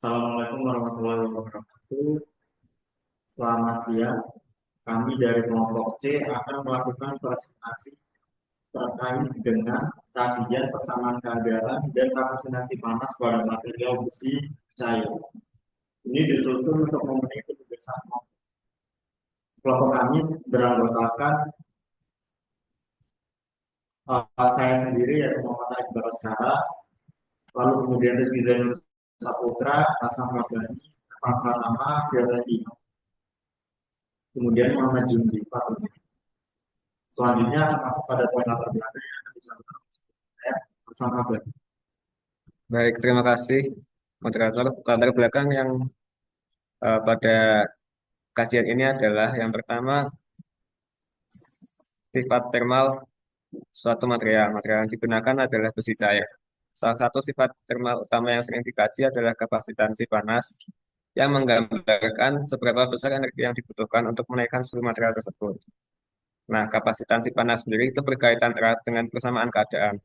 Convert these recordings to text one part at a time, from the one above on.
Assalamualaikum warahmatullahi wabarakatuh. Selamat siang. Kami dari kelompok C akan melakukan presentasi terkait dengan kajian persamaan keadaan dan kapasitas panas pada material besi cair. Ini disusun untuk memenuhi kebiasaan kelompok kami beranggotakan saya sendiri yaitu Muhammad Arif Baraskara, lalu kemudian Rizky Zainul Saputra, Hasan Rabbani, Evan Pratama, Fiorentino, kemudian Muhammad Jundi. Selanjutnya masuk pada poin latar belakang yang akan disampaikan saya bersama Bang. Baik, terima kasih moderator. Latar belakang yang pada kajian ini adalah yang pertama sifat termal suatu material. Material yang digunakan adalah besi cair. Salah satu sifat termal utama yang sering dikaji adalah kapasitansi panas yang menggambarkan seberapa besar energi yang dibutuhkan untuk menaikkan suhu material tersebut. Nah, kapasitansi panas sendiri itu berkaitan erat dengan persamaan keadaan.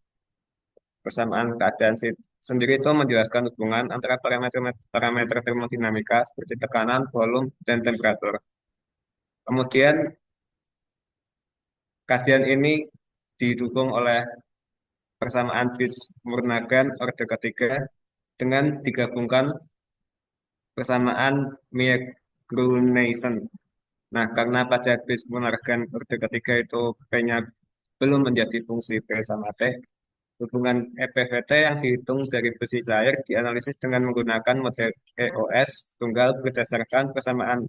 Persamaan keadaan sendiri itu menjelaskan hubungan antara parameter termodinamika seperti tekanan, volume, dan temperatur. Kemudian kajian ini didukung oleh persamaan Fish-Murnaghan orde ketiga dengan digabungkan persamaan Mie-Gruneisen. Nah, karena pada Fish-Murnaghan orde ketiga itu P-nya belum menjadi fungsi P sama T, hubungan EPVT yang dihitung dari besi cair dianalisis dengan menggunakan model EOS tunggal berdasarkan persamaan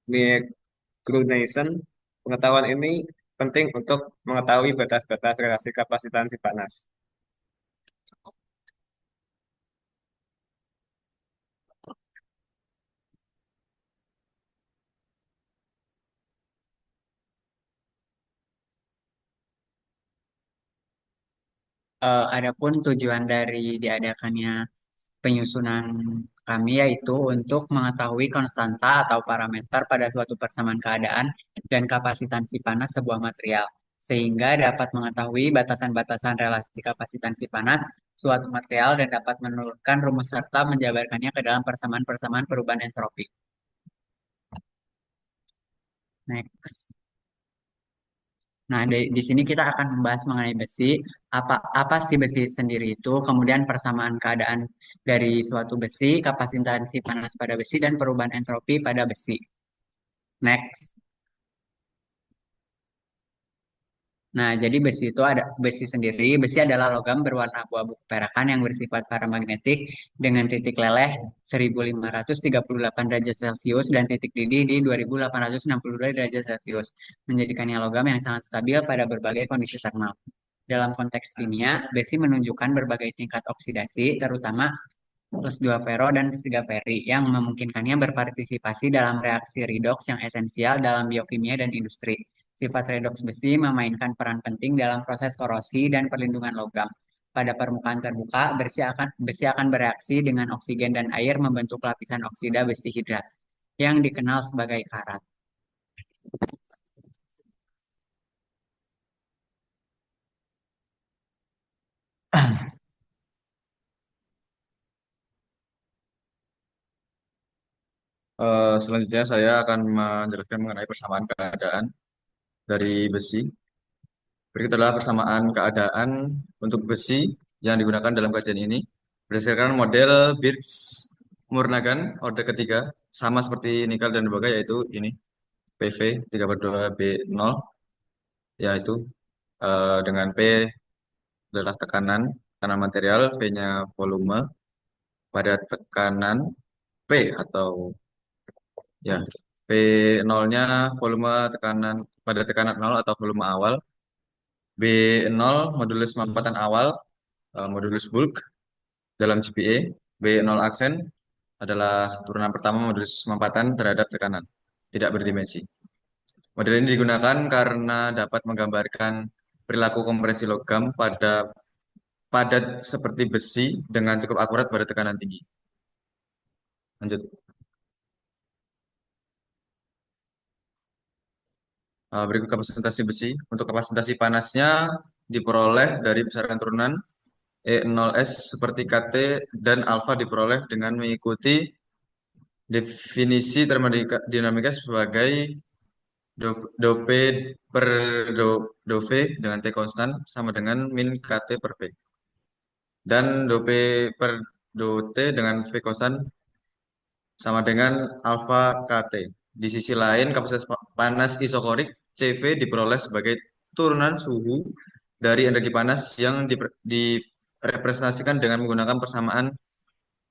Mie-Gruneisen. Pengetahuan ini penting untuk mengetahui batas-batas relasi kapasitansi panas. Adapun tujuan dari diadakannya penyusunan kami yaitu untuk mengetahui konstanta atau parameter pada suatu persamaan keadaan dan kapasitansi panas sebuah material, sehingga dapat mengetahui batasan-batasan relasi kapasitansi panas suatu material dan dapat menurunkan rumus serta menjabarkannya ke dalam persamaan-persamaan perubahan entropi. Next. Nah, di sini kita akan membahas mengenai besi. Apa sih besi sendiri itu? Kemudian persamaan keadaan dari suatu besi, kapasitansi panas pada besi, dan perubahan entropi pada besi. Next. Nah, jadi besi itu ada besi sendiri. Besi adalah logam berwarna abu-abu keperakan yang bersifat paramagnetik dengan titik leleh 1538 derajat Celcius dan titik didih di 2862 derajat Celcius, menjadikannya logam yang sangat stabil pada berbagai kondisi termal. Dalam konteks kimia, besi menunjukkan berbagai tingkat oksidasi, terutama plus 2 fero dan plus 3 feri, yang memungkinkannya berpartisipasi dalam reaksi redoks yang esensial dalam biokimia dan industri. Sifat redoks besi memainkan peran penting dalam proses korosi dan perlindungan logam. Pada permukaan terbuka, besi akan bereaksi dengan oksigen dan air membentuk lapisan oksida besi hidrat, yang dikenal sebagai karat. Selanjutnya saya akan menjelaskan mengenai persamaan keadaan dari besi. Berikut adalah persamaan keadaan untuk besi yang digunakan dalam kajian ini. Berdasarkan model Birch-Murnaghan orde ketiga, sama seperti nikel dan tembaga, yaitu ini PV 3/2B0, yaitu dengan P adalah tekanan, tekanan material, V-nya volume, pada tekanan P atau ya P0-nya volume tekanan pada tekanan 0 atau volume awal. B0 modulus mampatan awal, modulus bulk dalam GPa. B0 aksen adalah turunan pertama modulus mampatan terhadap tekanan, tidak berdimensi. Model ini digunakan karena dapat menggambarkan perilaku kompresi logam pada padat seperti besi dengan cukup akurat pada tekanan tinggi. Lanjut. Berikut kapasitasi besi. Untuk kapasitasi panasnya diperoleh dari besaran turunan E0S seperti KT dan alfa diperoleh dengan mengikuti definisi termodinamika sebagai do P per do V dengan T konstan sama dengan min KT per V. Dan do P per do T dengan V konstan sama dengan alfa KT. Di sisi lain, kapasitas panas isokorik CV diperoleh sebagai turunan suhu dari energi panas yang direpresentasikan dengan menggunakan persamaan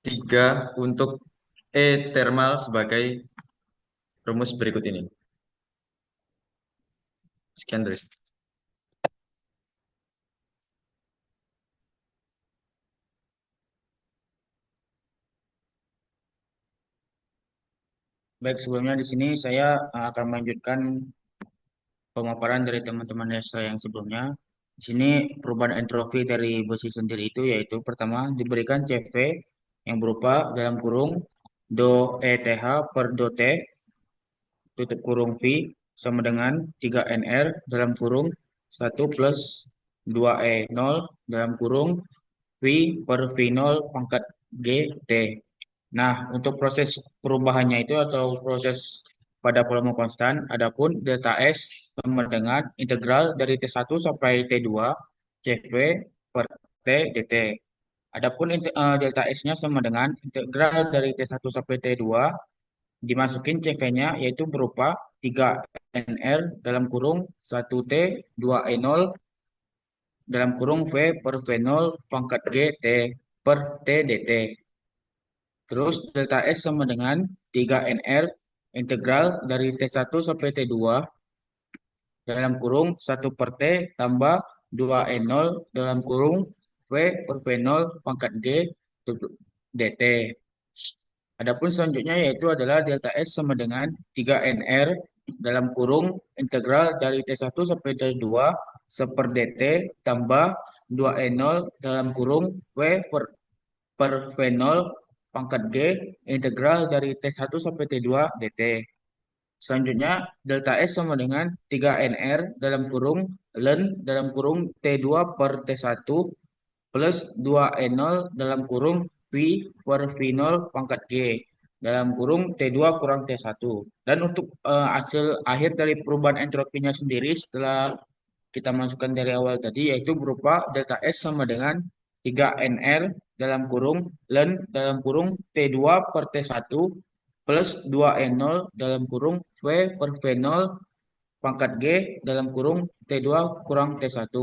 3 untuk E thermal sebagai rumus berikut ini. Sekian dari saya. Baik, sebelumnya di sini saya akan melanjutkan pemaparan dari teman-teman saya yang sebelumnya. Di sini perubahan entropi dari besi sendiri itu yaitu pertama diberikan CV yang berupa dalam kurung do ETH per do T tutup kurung V sama dengan 3NR dalam kurung 1 plus 2E0 dalam kurung V per V0 pangkat G T. Nah, untuk proses perubahannya itu atau proses pada volume konstan, adapun delta S sama dengan integral dari T1 sampai T2 CV per T dt. Adapun delta S-nya sama dengan integral dari T1 sampai T2 dimasukin CV-nya yaitu berupa 3NR dalam kurung 1T 2E0 dalam kurung V per V0 pangkat G T per T dt. Terus delta S sama dengan 3NR integral dari T1 sampai T2 dalam kurung 1 per T tambah 2E0 dalam kurung V per V0 pangkat G dt. Adapun selanjutnya yaitu adalah delta S sama dengan 3NR dalam kurung integral dari T1 sampai T2 seper dt tambah 2E0 dalam kurung V per V0 pangkat G integral dari T1 sampai T2 dt. Selanjutnya, delta S sama dengan 3NR dalam kurung ln dalam kurung T2 per T1 plus 2E0 dalam kurung V per V0 pangkat G dalam kurung T2 kurang T1. Dan untuk hasil akhir dari perubahan entropinya sendiri setelah kita masukkan dari awal tadi yaitu berupa delta S sama dengan 3NR dalam kurung ln dalam kurung T2 per T1 plus 2E0 dalam kurung V per V0 pangkat G dalam kurung T2 kurang T1.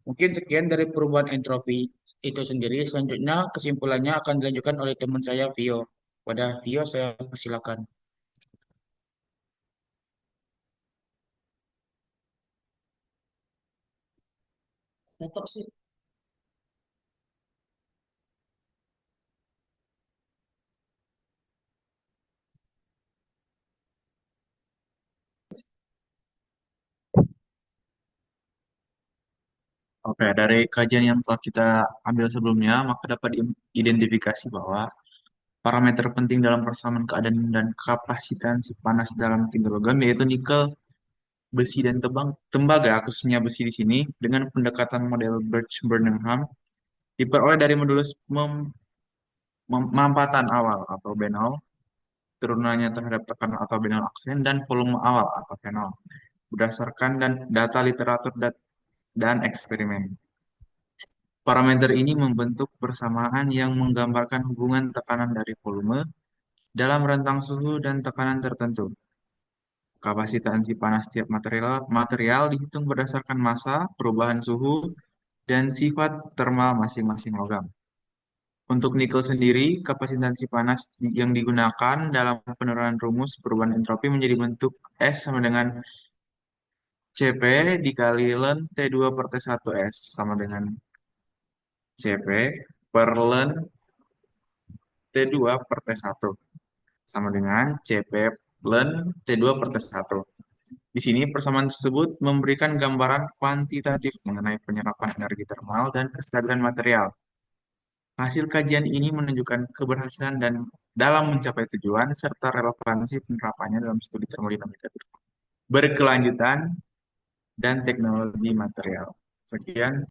Mungkin sekian dari perubahan entropi itu sendiri. Selanjutnya kesimpulannya akan dilanjutkan oleh teman saya Vio. Pada Vio saya persilakan. Tetap sih. Oke, dari kajian yang telah kita ambil sebelumnya, maka dapat diidentifikasi bahwa parameter penting dalam persamaan keadaan dan kapasitansi panas dalam tiga logam yaitu nikel, besi, dan tembaga, khususnya besi di sini, dengan pendekatan model Birch-Burnham diperoleh dari modulus mampatan awal atau B0, turunannya terhadap tekanan atau B0 aksen, dan volume awal atau V0, berdasarkan data literatur dan eksperimen. Parameter ini membentuk persamaan yang menggambarkan hubungan tekanan dari volume dalam rentang suhu dan tekanan tertentu. Kapasitansi panas tiap material dihitung berdasarkan massa, perubahan suhu, dan sifat termal masing-masing logam. Untuk nikel sendiri, kapasitansi panas yang digunakan dalam penurunan rumus perubahan entropi menjadi bentuk S sama dengan Cp dikali ln T2 per T1 S sama dengan Cp per ln T2 per T1 sama dengan Cp ln T2 per T1. Di sini persamaan tersebut memberikan gambaran kuantitatif mengenai penyerapan energi termal dan kestabilan material. Hasil kajian ini menunjukkan keberhasilan dan dalam mencapai tujuan serta relevansi penerapannya dalam studi termodinamika berkelanjutan dan teknologi material. Sekian.